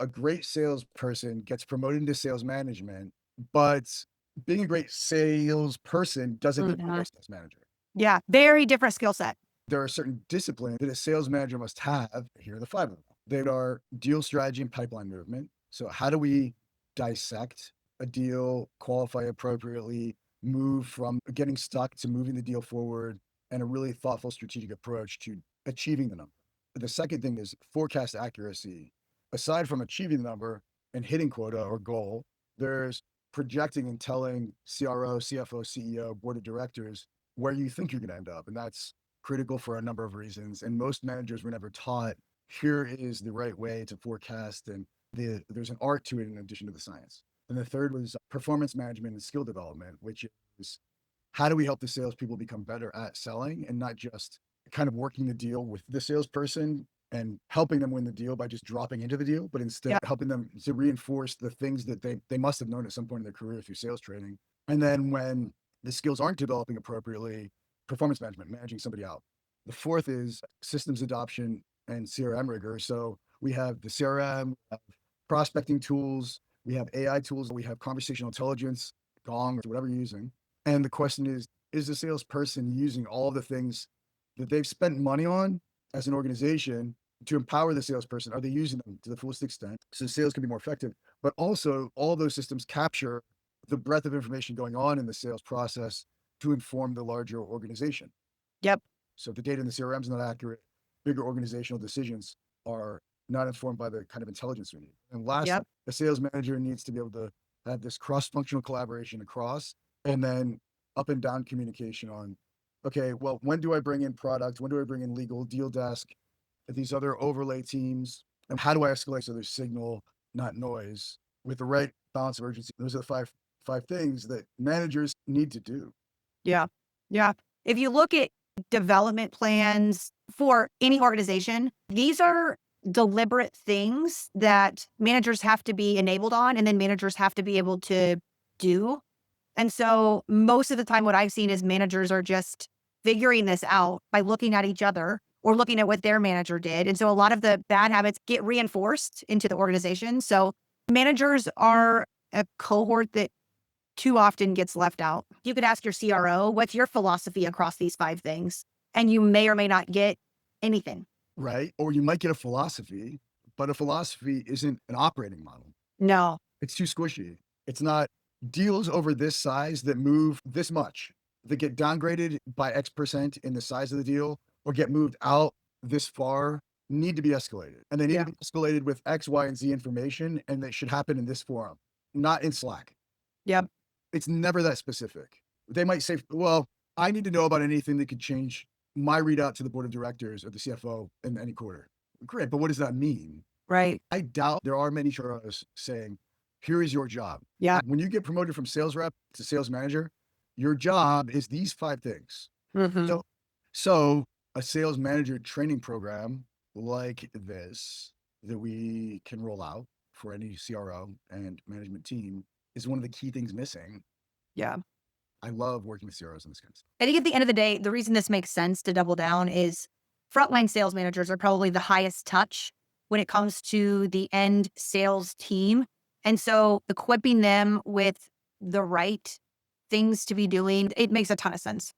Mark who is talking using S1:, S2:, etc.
S1: a great salesperson gets promoted into sales management, but being a great salesperson doesn't make you a
S2: Mhm.
S1: great sales manager.
S2: Yeah, very different skill set.
S1: There are certain disciplines that a sales manager must have. Here are the five of them. They are deal strategy and pipeline movement. So how do we dissect a deal, qualify appropriately, move from getting stuck to moving the deal forward, and a really thoughtful strategic approach to achieving the number. The second thing is forecast accuracy. Aside from achieving the number and hitting quota or goal, there's projecting and telling CRO, CFO, CEO, board of directors where you think you're going to end up. And that's critical for a number of reasons. And most managers were never taught here is the right way to forecast, and there's an art to it in addition to the science. And the third was performance management and skill development, which is how do we help the salespeople become better at selling and not just kind of working the deal with the salesperson and helping them win the deal by just dropping into the deal, but instead
S2: Yep.
S1: helping them to reinforce the things that they must have known at some point in their career through sales training. And then when the skills aren't developing appropriately, performance management, managing somebody out. The fourth is systems adoption and CRM rigor. So we have the CRM, we have prospecting tools, we have AI tools, we have conversational intelligence, Gong, or whatever you're using. And the question is the salesperson using all the things that they've spent money on as an organization to empower the salesperson? Are they using them to the fullest extent so sales can be more effective? But also, all those systems capture the breadth of information going on in the sales process to inform the larger organization.
S2: Yep.
S1: So if the data in the CRM is not accurate, bigger organizational decisions are not informed by the kind of intelligence we need. And lastly,
S2: Yep.
S1: a sales manager needs to be able to have this cross-functional collaboration across, and then up and down communication on, okay, well, when do I bring in product? When do I bring in legal, deal desk, these other overlay teams? And how do I escalate so there's signal, not noise, with the right balance of urgency? Those are the five things that managers need to do.
S2: Yeah. Yeah. If you look at development plans for any organization, these are deliberate things that managers have to be enabled on, and then managers have to be able to do. And so most of the time, what I've seen is managers are just figuring this out by looking at each other or looking at what their manager did. And so a lot of the bad habits get reinforced into the organization. So managers are a cohort that too often gets left out. You could ask your CRO, what's your philosophy across these five things? And you may or may not get anything.
S1: Right? Or you might get a philosophy, but a philosophy isn't an operating model.
S2: No.
S1: It's too squishy. It's not deals over this size that move this much, that get downgraded by X% in the size of the deal or get moved out this far need to be escalated. And they need
S2: Yeah.
S1: to be escalated with X, Y, and Z information. And they should happen in this forum, not in Slack.
S2: Yep.
S1: It's never that specific. They might say, well, I need to know about anything that could change my readout to the board of directors or the CFO in any quarter. Great, but what does that mean?
S2: Right.
S1: I doubt there are many CROs saying, here is your job.
S2: Yeah.
S1: When you get promoted from sales rep to sales manager, your job is these five things.
S2: Hmm.
S1: So a sales manager training program like this that we can roll out for any CRO and management team is one of the key things missing.
S2: Yeah.
S1: I love working with CROs in this kind of stuff.
S2: I think at the end of the day, the reason this makes sense to double down is frontline sales managers are probably the highest touch when it comes to the end sales team. And so equipping them with the right things to be doing, it makes a ton of sense.